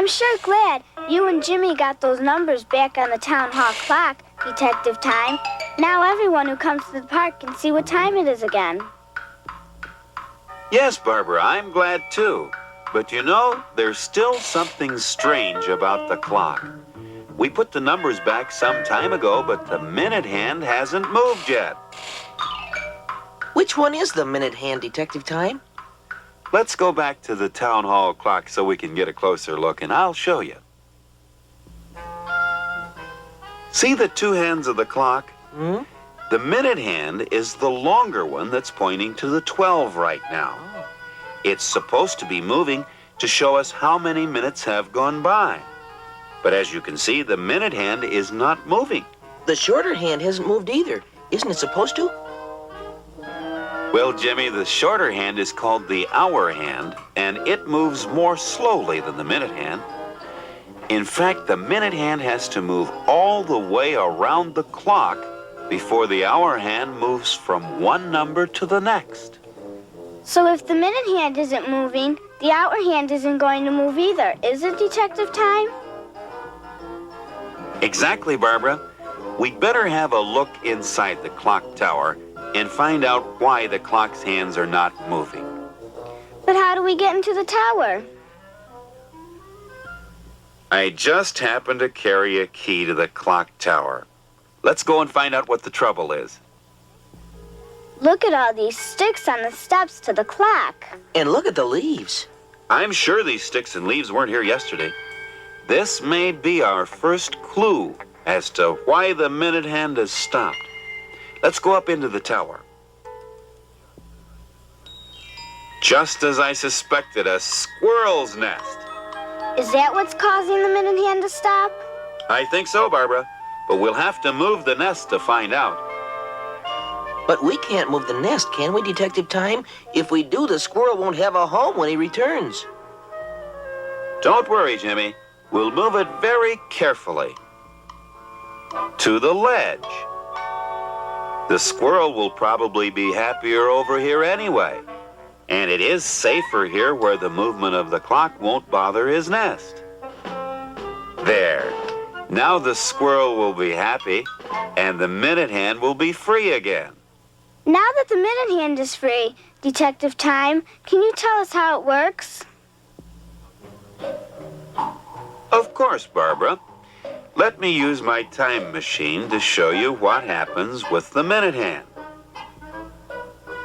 I'm sure glad you and Jimmy got those numbers back on the town hall clock, Detective Time. Now everyone who comes to the park can see what time it is again. Yes, Barbara, I'm glad too. But you know, there's still something strange about the clock. We put the numbers back some time ago, but the minute hand hasn't moved yet. Which one is the minute hand, Detective Time? Let's go back to the town hall clock so we can get a closer look, and I'll show you. See the two hands of the clock? Hmm? The minute hand is the longer one that's pointing to the 12 right now. It's supposed to be moving to show us how many minutes have gone by. But as you can see, the minute hand is not moving. The shorter hand hasn't moved either. Isn't it supposed to? Well, Jimmy, the shorter hand is called the hour hand, and it moves more slowly than the minute hand. In fact, the minute hand has to move all the way around the clock before the hour hand moves from one number to the next. So if the minute hand isn't moving, the hour hand isn't going to move either, is it, Detective Time? Exactly, Barbara. We'd better have a look inside the clock tower and find out why the clock's hands are not moving. But how do we get into the tower? I just happened to carry a key to the clock tower. Let's go and find out what the trouble is. Look at all these sticks on the steps to the clock. And look at the leaves. I'm sure these sticks and leaves weren't here yesterday. This may be our first clue as to why the minute hand has stopped. Let's go up into the tower. Just as I suspected, a squirrel's nest. Is that what's causing the minute hand to stop? I think so, Barbara, but we'll have to move the nest to find out. But we can't move the nest, can we, Detective Time? If we do, the squirrel won't have a home when he returns. Don't worry, Jimmy. We'll move it very carefully. To the ledge. The squirrel will probably be happier over here anyway. And it is safer here where the movement of the clock won't bother his nest. There. Now the squirrel will be happy, and the minute hand will be free again. Now that the minute hand is free, Detective Time, can you tell us how it works? Of course, Barbara. Let me use my time machine to show you what happens with the minute hand.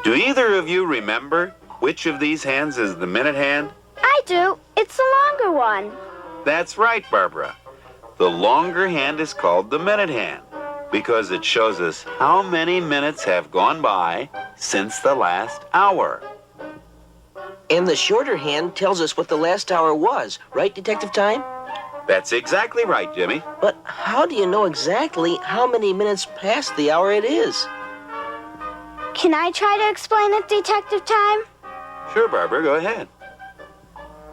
Do either of you remember which of these hands is the minute hand? I do. It's the longer one. That's right, Barbara. The longer hand is called the minute hand because it shows us how many minutes have gone by since the last hour. And the shorter hand tells us what the last hour was, right, Detective Time? That's exactly right, Jimmy. But how do you know exactly how many minutes past the hour it is? Can I try to explain it, Detective Time? Sure, Barbara, go ahead.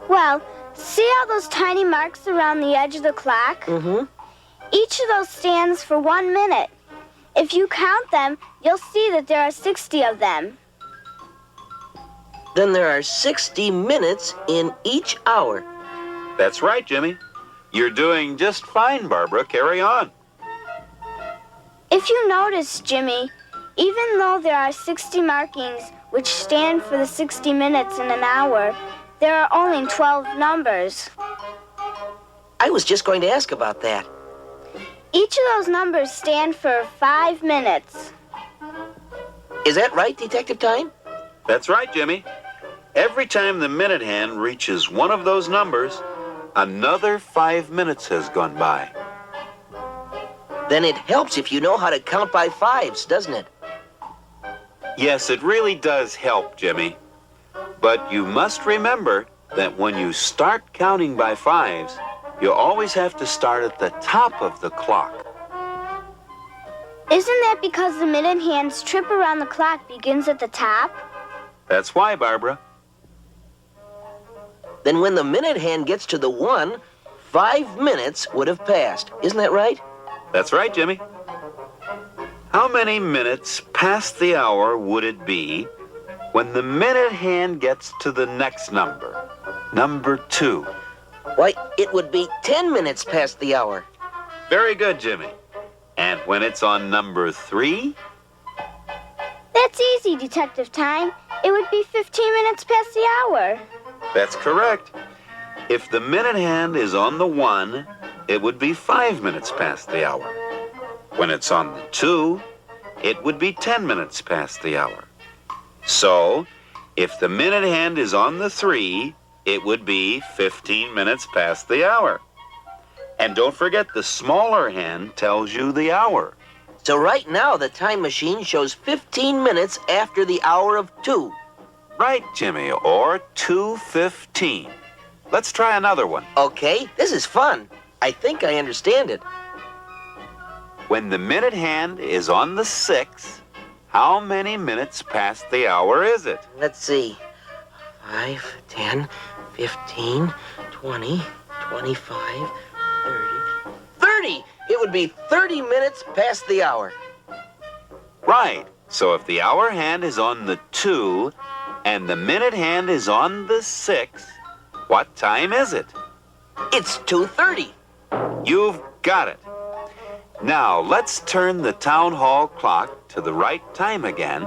Well, see all those tiny marks around the edge of the clock? Mm-hmm. Each of those stands for 1 minute. If you count them, you'll see that there are 60 of them. Then there are 60 minutes in each hour. That's right, Jimmy. You're doing just fine, Barbara. Carry on. If you notice, Jimmy, even though there are 60 markings which stand for the 60 minutes in an hour, there are only 12 numbers. I was just going to ask about that. Each of those numbers stand for 5 minutes. Is that right, Detective Time? That's right, Jimmy. Every time the minute hand reaches one of those numbers, another 5 minutes has gone by. Then it helps if you know how to count by fives, doesn't it? Yes, it really does help, Jimmy. But you must remember that when you start counting by fives, you always have to start at the top of the clock. Isn't that because the minute hand's trip around the clock begins at the top? That's why, Barbara. Then when the minute hand gets to the 1, 5 minutes would have passed. Isn't that right? That's right, Jimmy. How many minutes past the hour would it be when the minute hand gets to the next number, number 2? Why, it would be 10 minutes past the hour. Very good, Jimmy. And when it's on number 3? That's easy, Detective Time. It would be 15 minutes past the hour. That's correct. If the minute hand is on the 1, it would be 5 minutes past the hour. When it's on the 2, it would be 10 minutes past the hour. So, if the minute hand is on the 3, it would be 15 minutes past the hour. And don't forget, the smaller hand tells you the hour. So right now, the time machine shows 15 minutes after the hour of 2. Right, Jimmy, or 2:15. Let's try another one. Okay, this is fun. I think I understand it. When the minute hand is on the 6, how many minutes past the hour is it? Let's see. 5, 10, 15, 20, 25, 30. 30! It would be 30 minutes past the hour. Right. So if the hour hand is on the 2 and the minute hand is on the 6, what time is it? It's 2:30. You've got it. Now, let's turn the town hall clock to the right time again,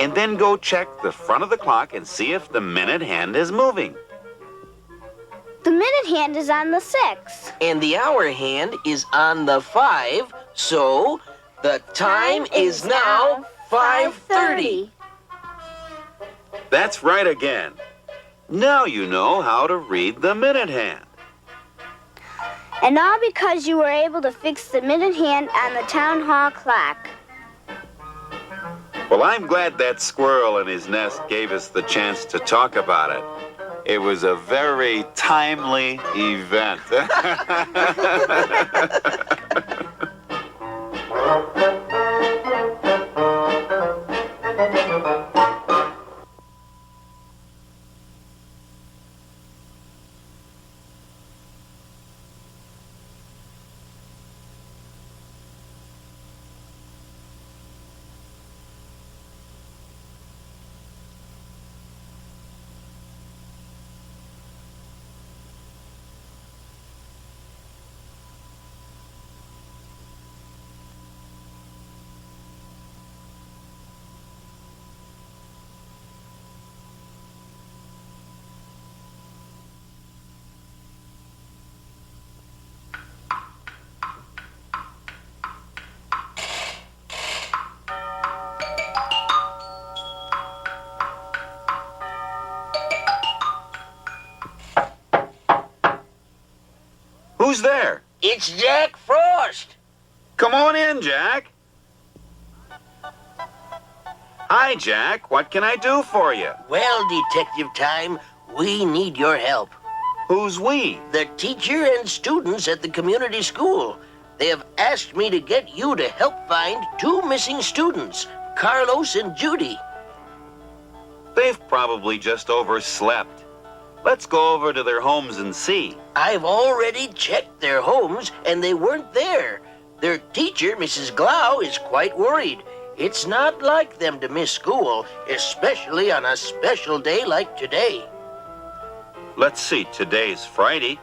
and then go check the front of the clock and see if the minute hand is moving. The minute hand is on the 6. And the hour hand is on the 5, so the time is now 5:30. That's right again. Now you know how to read the minute hand. And all because you were able to fix the minute hand on the town hall clock. Well, I'm glad that squirrel in his nest gave us the chance to talk about it. It was a very timely event. Who's there? It's Jack Frost. Come on in, Jack. Hi, Jack. What can I do for you? Well, Detective Time, we need your help. Who's we? The teacher and students at the community school. They have asked me to get you to help find 2 missing students, Carlos and Judy. They've probably just overslept. Let's go over to their homes and see. I've already checked their homes, and they weren't there. Their teacher, Mrs. Glau, is quite worried. It's not like them to miss school, especially on a special day like today. Let's see, today's Friday.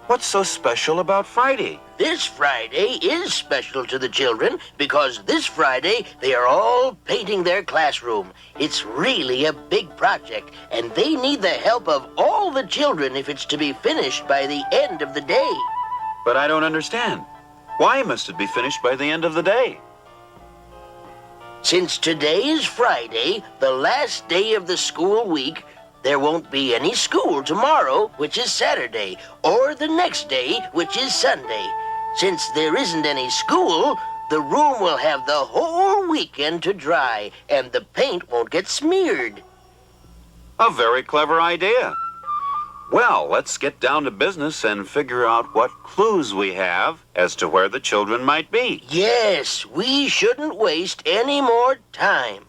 What's so special about Friday? This Friday is special to the children because this Friday they are all painting their classroom. It's really a big project, and they need the help of all the children if it's to be finished by the end of the day. But I don't understand. Why must it be finished by the end of the day? Since today is Friday, the last day of the school week, there won't be any school tomorrow, which is Saturday, or the next day, which is Sunday. Since there isn't any school, the room will have the whole weekend to dry, and the paint won't get smeared. A very clever idea. Well, let's get down to business and figure out what clues we have as to where the children might be. Yes, we shouldn't waste any more time.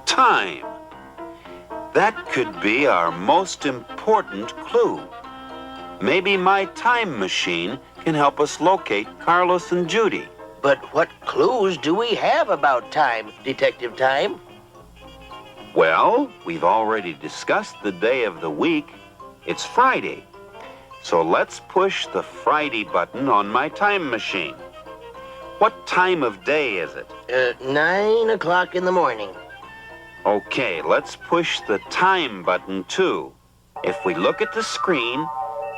Time. That could be our most important clue. Maybe my time machine can help us locate Carlos and Judy. But what clues do we have about time, Detective Time? Well, we've already discussed the day of the week, it's Friday. So let's push the Friday button on my time machine. What time of day is it? 9 o'clock in the morning. Okay, let's push the time button too. If we look at the screen,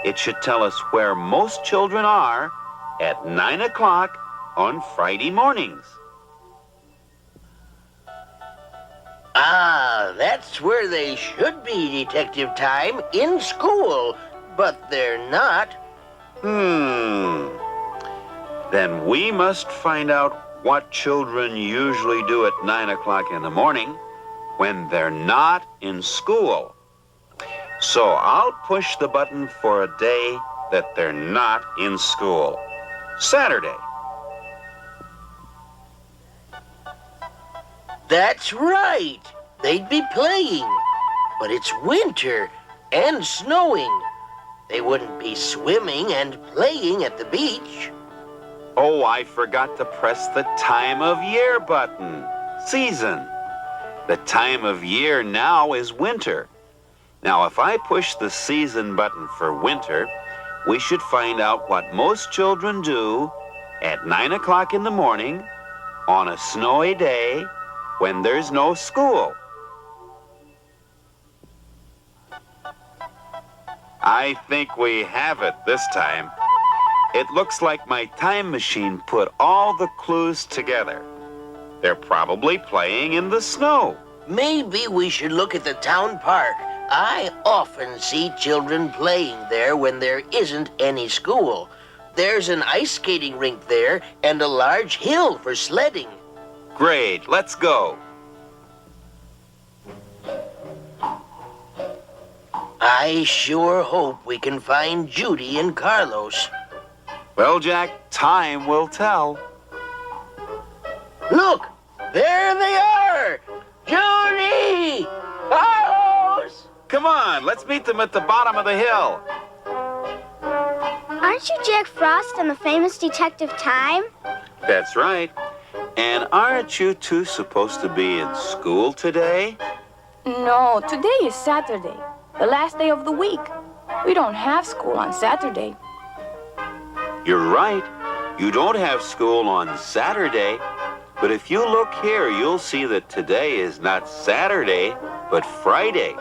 it should tell us where most children are at 9 o'clock on Friday mornings. Ah, that's where they should be, Detective Time, in school. But they're not. Then we must find out what children usually do at 9 o'clock in the morning when they're not in school. So I'll push the button for a day that they're not in school. Saturday. That's right. They'd be playing. But it's winter and snowing. They wouldn't be swimming and playing at the beach. Oh, I forgot to press the time of year button. Season. The time of year now is winter. Now, if I push the season button for winter, we should find out what most children do at 9 o'clock in the morning on a snowy day when there's no school. I think we have it this time. It looks like my time machine put all the clues together. They're probably playing in the snow. Maybe we should look at the town park. I often see children playing there when there isn't any school. There's an ice skating rink there and a large hill for sledding. Great, let's go. I sure hope we can find Judy and Carlos. Well, Jack, time will tell. Look, there they are! Judy! Carlos! Come on, let's meet them at the bottom of the hill. Aren't you Jack Frost and the famous Detective Time? That's right. And aren't you two supposed to be in school today? No, today is Saturday, the last day of the week. We don't have school on Saturday. You're right. You don't have school on Saturday. But if you look here, you'll see that today is not Saturday, but Friday.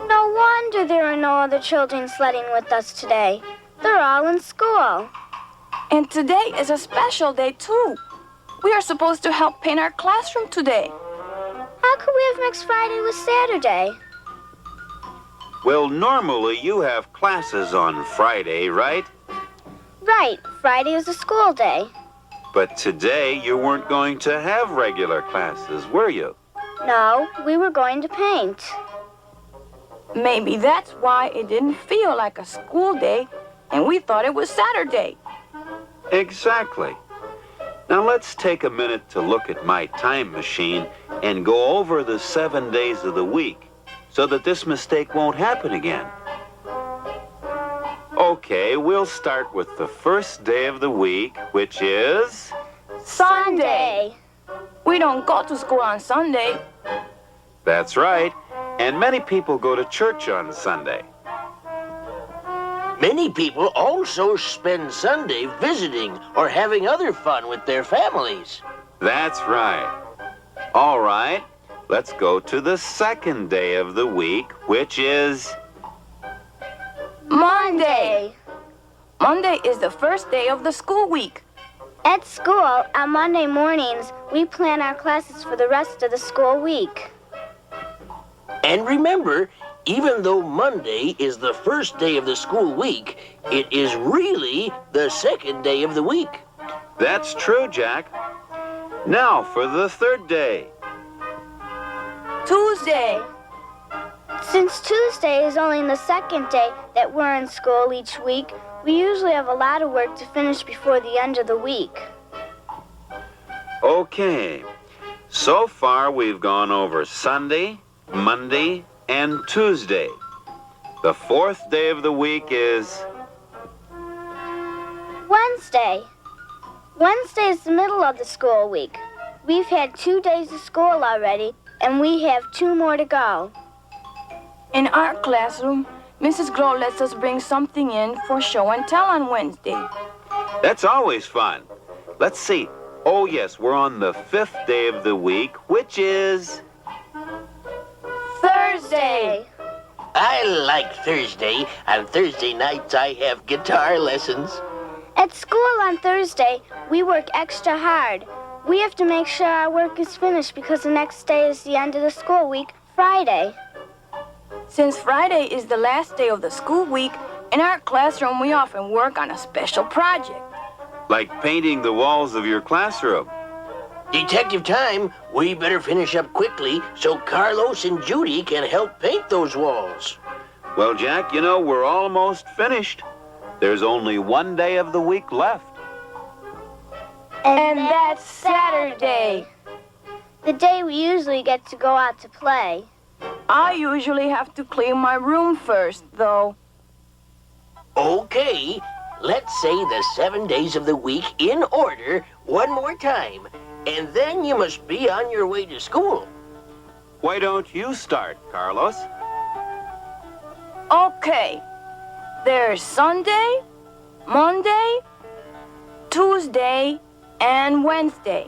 No wonder there are no other children sledding with us today. They're all in school. And today is a special day, too. We are supposed to help paint our classroom today. How could we have mixed Friday with Saturday? Well, normally you have classes on Friday, right? Right, Friday is a school day. But today you weren't going to have regular classes, were you? No, we were going to paint. Maybe that's why it didn't feel like a school day, and we thought it was Saturday. Exactly. Now let's take a minute to look at my time machine and go over the 7 days of the week so that this mistake won't happen again. Okay, we'll start with the first day of the week, which is... Sunday. We don't go to school on Sunday. That's right. And many people go to church on Sunday. Many people also spend Sunday visiting or having other fun with their families. That's right. All right, let's go to the second day of the week, which is... Monday. Monday is the first day of the school week. At school, on Monday mornings, we plan our classes for the rest of the school week. And remember, even though Monday is the first day of the school week, it is really the second day of the week. That's true, Jack. Now for the third day. Tuesday. Since Tuesday is only the second day that we're in school each week, we usually have a lot of work to finish before the end of the week. Okay, so far we've gone over Sunday, Monday, and Tuesday. The fourth day of the week is... Wednesday. Wednesday is the middle of the school week. We've had 2 days of school already, and we have 2 more to go. In our classroom, Mrs. Grow lets us bring something in for show and tell on Wednesday. That's always fun. Let's see. Oh, yes, we're on the 5th day of the week, which is... Thursday. I like Thursday. On Thursday nights, I have guitar lessons. At school on Thursday, we work extra hard. We have to make sure our work is finished because the next day is the end of the school week, Friday. Since Friday is the last day of the school week, in our classroom we often work on a special project. like painting the walls of your classroom. Detective Time, we better finish up quickly so Carlos and Judy can help paint those walls. Well, Jack, you know, we're almost finished. There's only one day of the week left. And that's Saturday. The day we usually get to go out to play. I usually have to clean my room first, though. Okay, let's say the 7 days of the week in order one more time, and then you must be on your way to school. Why don't you start, Carlos? Okay. There's Sunday, Monday, Tuesday, and Wednesday.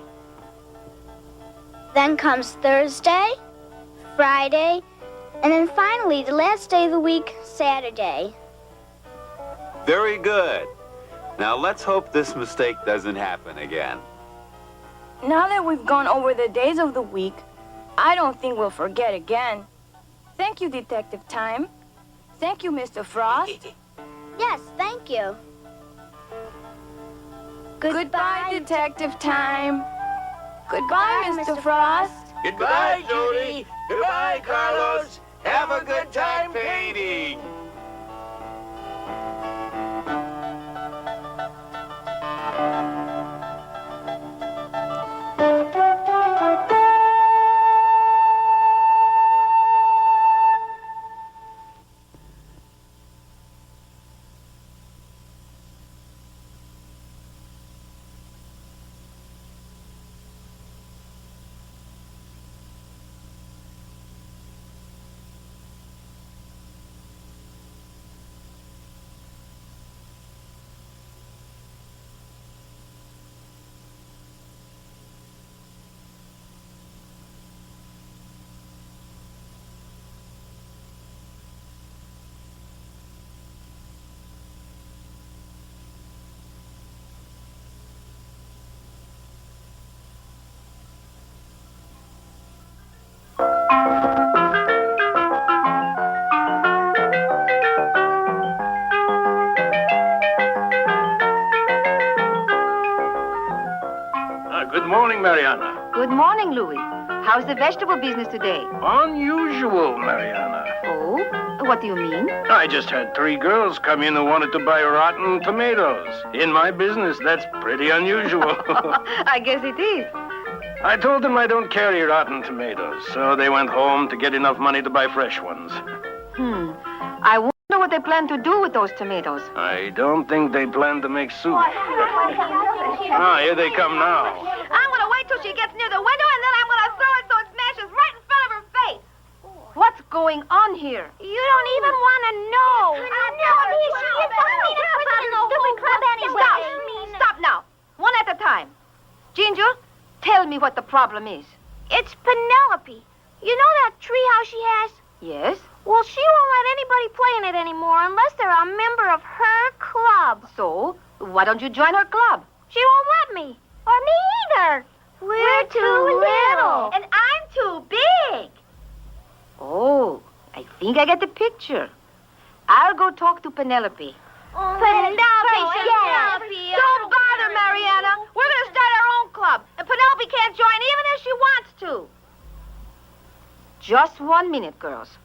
Then comes Thursday, Friday, and then finally, the last day of the week, Saturday. Very good. Now let's hope this mistake doesn't happen again. Now that we've gone over the days of the week, I don't think we'll forget again. Thank you, Detective Time. Thank you, Mr. Frost. Yes, thank you. Goodbye, Detective Time. Goodbye, Mr. Frost. Goodbye, Judy. Goodbye, Carlos. Have a good time painting. Good morning, Mariana. Good morning, Louis. How's the vegetable business today? Unusual, Mariana. Oh, what do you mean? I just had 3 girls come in who wanted to buy rotten tomatoes. In my business, that's pretty unusual. I guess it is. I told them I don't carry rotten tomatoes, so they went home to get enough money to buy fresh ones. I wonder what they plan to do with those tomatoes. I don't think they plan to make soup. Here they come now. I'm going to wait till she gets near the window, and then I'm going to throw it so it smashes right in front of her face. What's going on here? You don't even want to know. I know. She is the meanest person in the stupid club anyway. Stop now. One at a time. Ginger, tell me what the problem is. It's Penelope. You know that treehouse she has? Yes? Well, she won't let anybody play in it anymore unless they're a member of her club. So, why don't you join her club? She won't let me. Or me either. We're too little. And I'm too big. Oh, I think I get the picture. I'll go talk to Penelope. Penelope. Don't bother, Mariana. We're going to start our own club. And Penelope can't join even if she wants to. Just 1 minute, girls.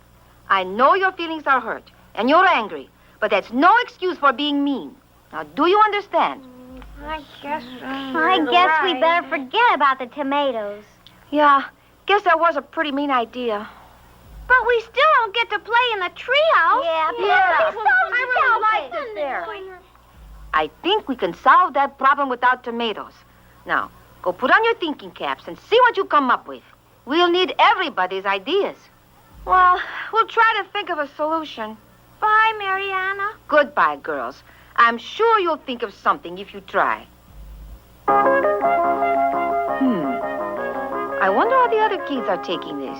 I know your feelings are hurt, and you're angry, but that's no excuse for being mean. Now, do you understand? I guess we better forget about the tomatoes. Yeah, guess that was a pretty mean idea. But we still don't get to play in the treehouse. Yeah. I really like this there. I think we can solve that problem without tomatoes. Now, go put on your thinking caps and see what you come up with. We'll need everybody's ideas. Well, we'll try to think of a solution. Bye, Mariana. Goodbye, girls. I'm sure you'll think of something if you try. I wonder how the other kids are taking this.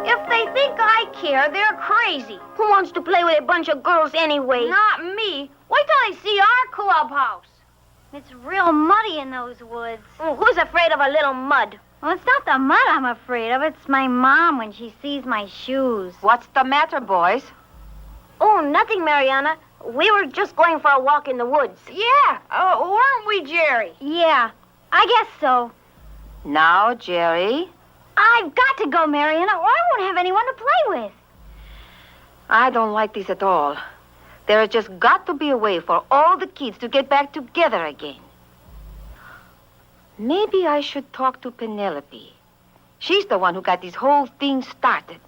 If they think I care, they're crazy. Who wants to play with a bunch of girls anyway? Not me. Wait till they see our clubhouse. It's real muddy in those woods. Who's afraid of a little mud? Well, it's not the mud I'm afraid of. It's my mom when she sees my shoes. What's the matter, boys? Oh, nothing, Mariana. We were just going for a walk in the woods. Yeah, weren't we, Jerry? Yeah, I guess so. Now, Jerry. I've got to go, Mariana, or I won't have anyone to play with. I don't like this at all. There has just got to be a way for all the kids to get back together again. Maybe I should talk to Penelope. She's the one who got this whole thing started.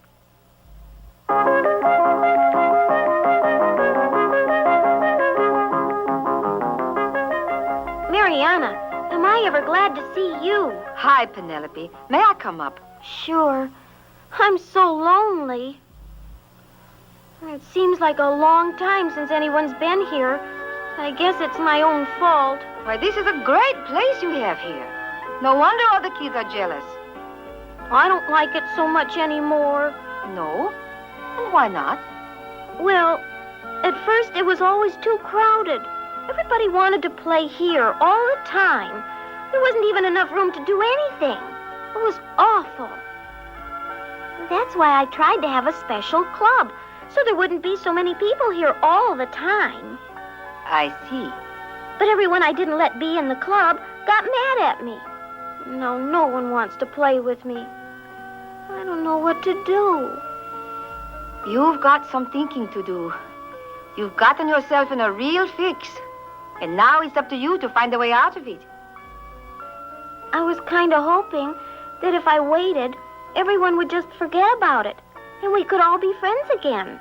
Mariana, am I ever glad to see you? Hi, Penelope. May I come up? Sure. I'm so lonely. It seems like a long time since anyone's been here. I guess it's my own fault. Why, this is a great place you have here. No wonder all the kids are jealous. I don't like it so much anymore. No? And why not? Well, at first it was always too crowded. Everybody wanted to play here all the time. There wasn't even enough room to do anything. It was awful. That's why I tried to have a special club, so there wouldn't be so many people here all the time. I see. But everyone I didn't let be in the club got mad at me. Now no one wants to play with me. I don't know what to do. You've got some thinking to do. You've gotten yourself in a real fix. And now it's up to you to find a way out of it. I was kind of hoping that if I waited, everyone would just forget about it, and we could all be friends again.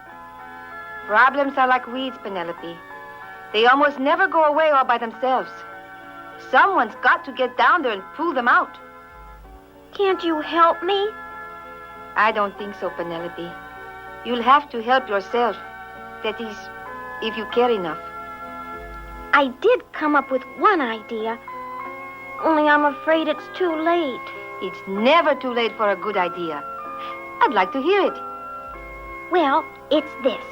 Problems are like weeds, Penelope. They almost never go away all by themselves. Someone's got to get down there and pull them out. Can't you help me? I don't think so, Penelope. You'll have to help yourself. That is, if you care enough. I did come up with one idea, only I'm afraid it's too late. It's never too late for a good idea. I'd like to hear it. Well, it's this.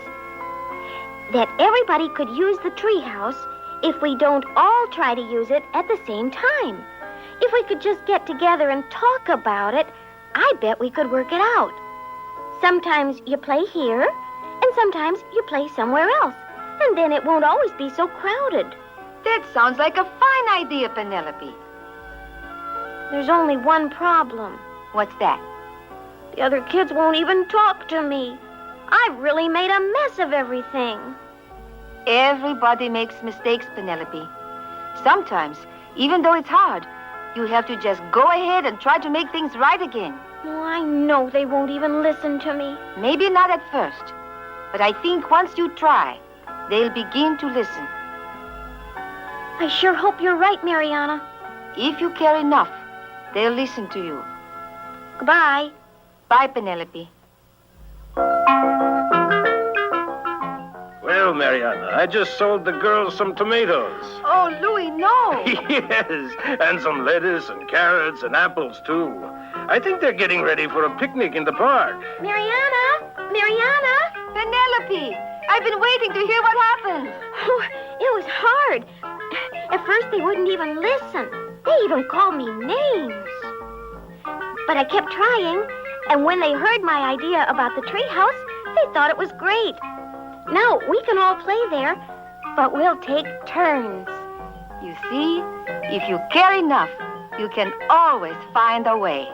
That everybody could use the treehouse if we don't all try to use it at the same time. If we could just get together and talk about it, I bet we could work it out. Sometimes you play here, and sometimes you play somewhere else. And then it won't always be so crowded. That sounds like a fine idea, Penelope. There's only one problem. What's that? The other kids won't even talk to me. I've really made a mess of everything. Everybody makes mistakes, Penelope. Sometimes, even though it's hard, you have to just go ahead and try to make things right again. Oh, I know they won't even listen to me. Maybe not at first, but I think once you try, they'll begin to listen. I sure hope you're right, Mariana. If you care enough, they'll listen to you. Goodbye. Bye, Penelope. Well, Mariana, I just sold the girls some tomatoes. Oh, Louis, no. Yes, and some lettuce and carrots and apples, too. I think they're getting ready for a picnic in the park. Mariana! Mariana! Penelope, I've been waiting to hear what happened. Oh, it was hard. At first, they wouldn't even listen. They even called me names. But I kept trying, and when they heard my idea about the treehouse, they thought it was great. Now, we can all play there, but we'll take turns. You see, if you care enough, you can always find a way.